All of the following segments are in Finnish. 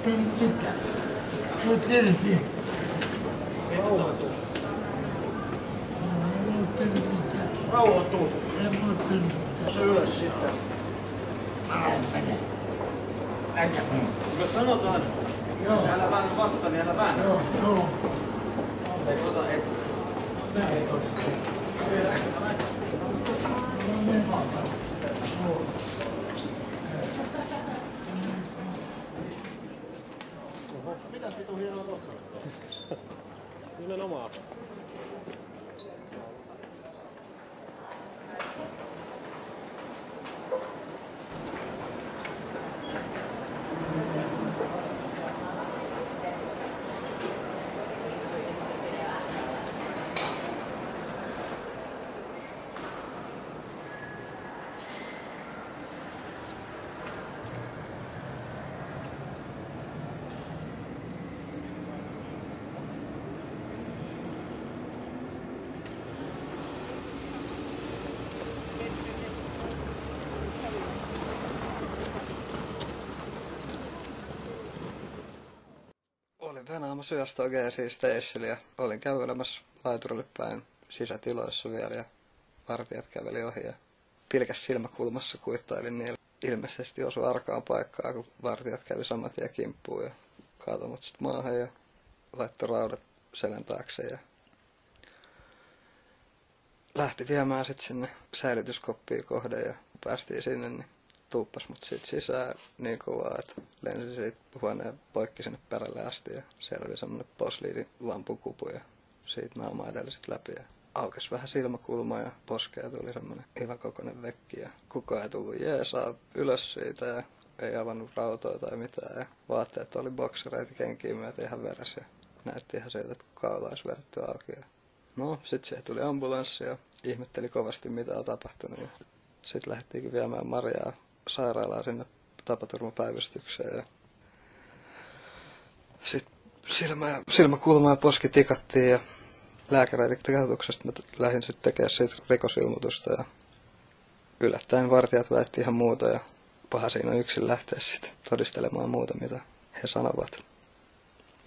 tehnyt mitään. Mä oon tehnyt mitään. Rauhoitu. Mä oon tehnyt mitään. Rauhoitu. En mä oon tehnyt mitään. Se ylös sitten. Mä en mene. Äkä mene. Jos sanotaan, Joo. älä väännä vastaan, niin älä väännä. Joo, solo. Ei ota estä. Näin tossa. No niin vaan. Mitäs vitu hienoa tossa on? Nimenomaan. Olin venaamassa yöstä oikein siis Teissillä ja olin kävelemässä laiturille päin sisätiloissa vielä ja vartijat käveli ohi ja pilkäs silmäkulmassa kuittailin niille. Ilmeisesti osui arkaan paikkaa, kun vartijat kävi saman tien kimppuun ja kaatoi mut sit maahan ja laittoi raudat selän taakse ja lähti viemään sit sinne säilytyskoppiin kohde ja päästiin sinne, niin tuuppas mut siitä sisään niin kovaa, että lensi siitä huoneen poikki sinne perälle asti ja siellä oli semmonen posliidin lampukupu ja siitä naama edellä sit läpi ja aukesi vähän silmäkulma ja poskea tuli semmonen hyvän kokoinen vekki ja kukaan ei tullut jeesaa ylös siitä ja ei avannut rautoa tai mitään ja vaatteet oli boksereita kenkiä myötä ihan veres ja näytti ihan siltä, että kaula olisi vedetty auki ja no sit siihen tuli ambulanssi ja ihmetteli kovasti mitä on tapahtunut ja sit lähdettiinkin viemään Mariaa sairaalaan sinne tapaturmapäivystykseen ja sit silmäkulma ja poski tikattiin ja lääkäreiden kehotuksesta mä lähdin sitten tekemään siitä rikosilmoitusta ja yllättäen vartijat väitti ihan muuta ja paha siinä on yksin lähteä sitten todistelemaan muuta mitä he sanovat.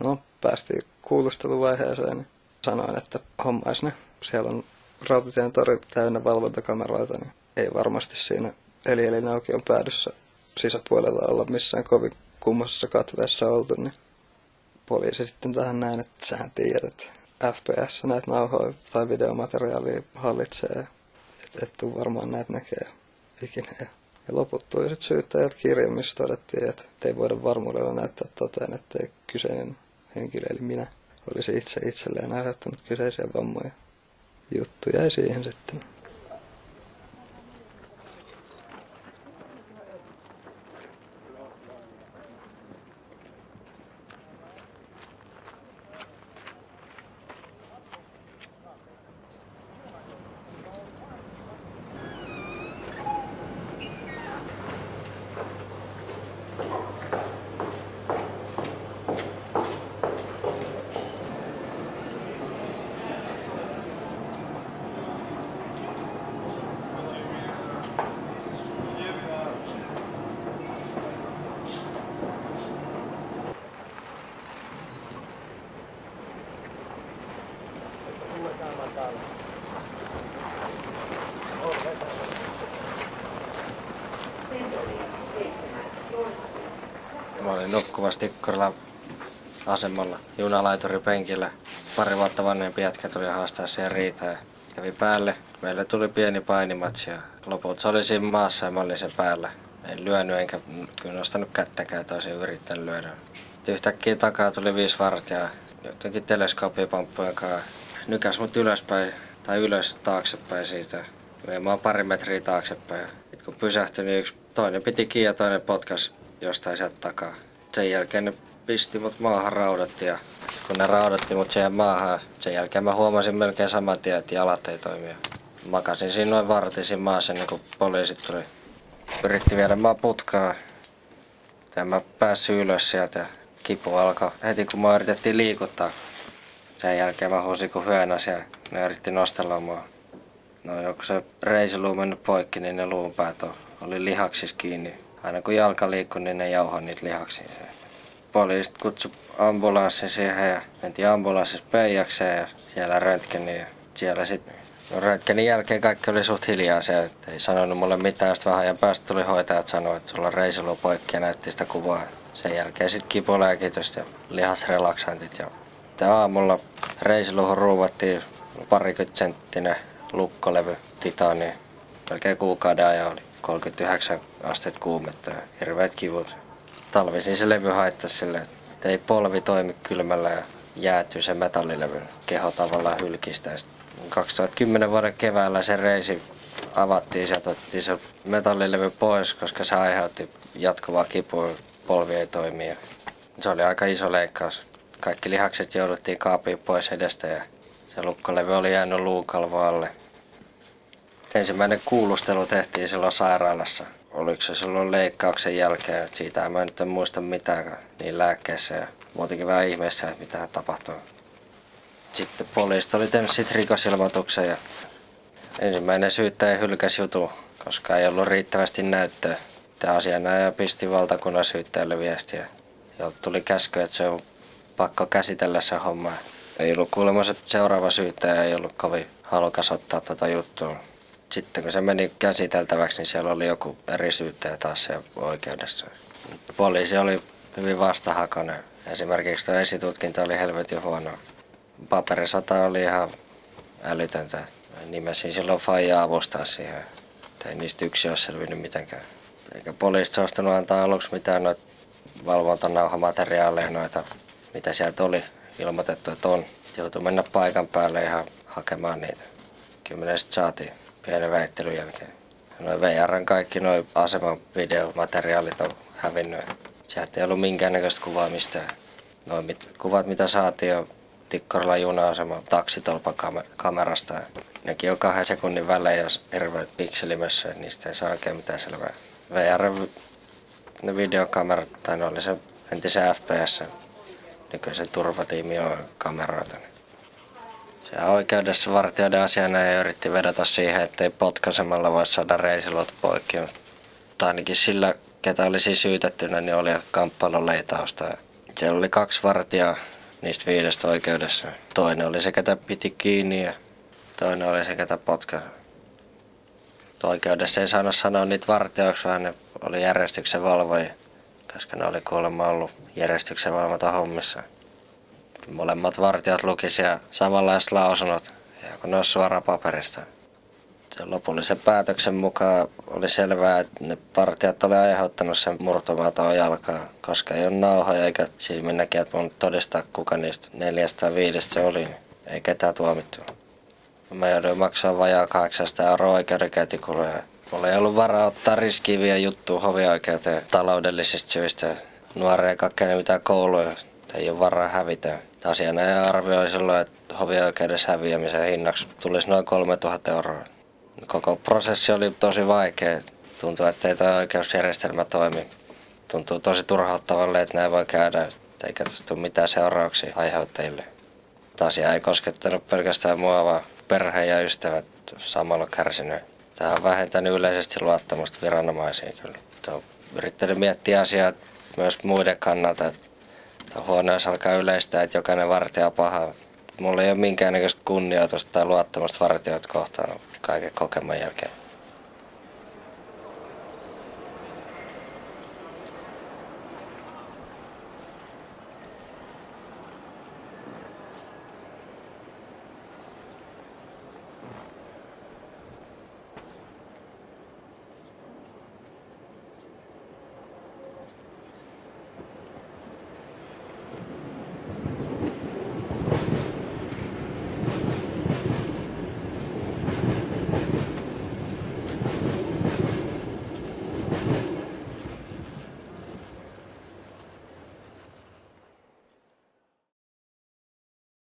No päästiin kuulusteluvaiheeseen niin sanoin, että hommais ne. Siellä on Rautatien tori täynnä valvontakameroita, niin ei varmasti siinä Elinaukion päädyssä sisäpuolella olla missään kovin kummasessa katveessa oltu, niin poliisi sitten tähän näin, että sähän tiedät, että FPS näitä nauhoja tai videomateriaalia hallitsee, et tuu varmaan näitä näkee ikinä. Ja lopulta tuli sitten syyttäjät kirja, missä todettiin, että ei voida varmuudella näyttää toteen, ettei kyseinen henkilö, eli minä, olisi itselleen aiheuttanut kyseisiä vammoja. Juttu jäi siihen sitten. Mä olin nukkuvassa Tikkurilla asemalla junalaiturin penkillä. Pari vuotta vanhempi jätkä tuli haastaa siihen riitaan ja kävi päälle. Meille tuli pieni painimatsi ja lopulta se oli siinä maassa ja mä olin sen päällä. En lyönyt enkä kyllä nostanut kättäkään, että olisin yrittänyt lyödä. Yhtäkkiä takaa tuli 5 vartijaa jotenkin teleskooppipamppujen kanssa. Nykäs mut ylöspäin tai ylös taaksepäin siitä. Mä oon 2 metriä taaksepäin. Sitten kun pysähtyi, niin toinen piti kiinni ja toinen potkas jostain sieltä takaa. Sen jälkeen ne pisti mut maahan raudatti ja kun ne raudatti mut siihen maahan, sen jälkeen mä huomasin melkein saman tien, että jalat ei toimi. Makasin siinä noin vartisin maassa ennen kuin poliisit tuli. Yritti viedä mua putkaa. En mä päässyt ylös sieltä ja kipu alkoi heti kun mä yritettiin liikuttaa. Sen jälkeen mä huusin kuin hyönäs ja ne yritti nostella mua. No joku se reisiluu mennyt poikki, niin ne luunpäät oli lihaksissa kiinni. Aina kun jalka liikkui, niin ne jauhoi niitä lihaksia. poliisit kutsui ambulanssin siihen ja mentiin ambulanssissa Peijakseen ja siellä röntgeniin. Siellä sitten röntgenin jälkeen kaikki oli suht hiljaa siellä, että ei sanonut mulle mitään. Sitten vähän ajan päästä tuli hoitajat sanoa, että sulla on reisiluu poikki ja näytti sitä kuvaa. Sen jälkeen sitten kipulääkitystä ja lihasrelaksantit. Ja aamulla reisiluuhun ruuvattiin 20-senttinen lukkolevy titania. Melkein kuukauden ajan oli 39 astetta kuumetta ja hirveät kivut. Talvisin se levy haittasi silleen, että ei polvi toimi kylmällä ja jäätyy se metallilevy. Keho tavallaan hylkistä. 2010 vuoden keväällä se reisi avattiin ja otettiin se metallilevy pois, koska se aiheutti jatkuvaa kipua. Polvi ei toimi. Se oli aika iso leikkaus. Kaikki lihakset jouduttiin kaapiin pois edestä ja se lukkolevy oli jäänyt luukalvo alle. Ensimmäinen kuulustelu tehtiin silloin sairaalassa. Oliko se silloin leikkauksen jälkeen? Siitä mä nyt en muista mitään niin lääkkeessä ja muutenkin vähän ihmeessä, että mitä tapahtui. Sitten poliisit oli tehnyt sit rikosilmoituksen ja ensimmäinen syyttäjä hylkäsi jutun, koska ei ollut riittävästi näyttöä. Tämä asianajaja pisti valtakunnan syyttäjälle viestiä, jolta tuli käsky, että se on pakko käsitellä se homma. Ei ollut kuulemassa, että seuraava syyttäjä ei ollut kovin halukas ottaa tuota juttua. Sitten kun se meni käsiteltäväksi, niin siellä oli joku eri syyttäjä taas siellä oikeudessa. Poliisi oli hyvin vastahakoinen. Esimerkiksi tuo esitutkinta oli helvetin huono. Paperisota oli ihan älytöntä. Nimesin silloin faijaa avustaa siihen. Ei niistä yksi ole selvinnyt mitenkään. Eikä poliisit suostunut antaa aluksi mitään noita valvontanauhamateriaaleja, noita, mitä sieltä oli ilmoitettu, että on. Joutui mennä paikan päälle ihan hakemaan niitä. Kyllä me sitten saatiin pienen väittelyn jälkeen. Noin VR:n kaikki nuo aseman videomateriaalit on hävinnyt. Sieltä ei ollut minkäännäköistä kuvaa mistään. Nuo kuvat mitä saatiin on Tikkurilan juna-aseman taksitolpakamerasta. Nekin on 2 sekunnin välein ja hirveät pikselimössä, niistä ei saa oikein mitään selvää. VR:n ne videokamerat, tai ne oli se entisen FPS, nykyisen turvatiimi on kameroita. Se oikeudessa vartijoiden asianajaja yritti vedota siihen, ettei potkaisemalla voi saada reisiluot poikki. Tai ainakin sillä, ketä olisi syytettynä, niin oli kamppailuleitausta. Siellä oli 2 vartijaa niistä 5 oikeudessa. Toinen oli se, ketä piti kiinni ja toinen oli se, ketä potkasi. Oikeudessa ei saanut sanoa niitä vartijoiksi, vaan ne oli järjestyksen valvojia, koska ne oli kuulemma ollut järjestyksen valvonta hommissa. Molemmat vartijat luki siellä samanlaiset lausunnot, ja kun ne olisi suoraan paperista. Sen lopullisen päätöksen mukaan oli selvää, että ne vartijat oli aiheuttanut sen murtumaton jalkaa, koska ei ole nauhoja eikä silminnäkijät voinut todistaa, kuka niistä 4 tai 5 se oli, niin ei ketään tuomittu. Mä jouduin maksaa vajaa 800 € oikeudenkäyntikuluja. Mulla ei ollut varaa ottaa riskiä vielä juttua hovioikeuteen taloudellisista syistä. Nuoria ei kakene mitään kouluja, ei ole varaa hävitä. Asianajaja arvioi silloin, että hovioikeudessa häviämisen hinnaksi tulisi noin 3000 €. Koko prosessi oli tosi vaikea. Tuntuu, että ei tuo oikeusjärjestelmä toimi. Tuntuu tosi turhauttavalle, että näin voi käydä, eikä tästä tule mitään seurauksia aiheuttajille. Asia ei koskettanut pelkästään mua, vaan perhe ja ystävät samalla kärsinyt. Tämä on vähentänyt yleisesti luottamusta viranomaisiin. Olen yrittänyt miettiä asiaa myös muiden kannalta. Että huono, jos alkaa yleistää, että jokainen vartija on paha. Mulla ei ole minkäännäköistä kunnioitusta tai luottamusta vartijoita kohtaan kaiken kokeman jälkeen.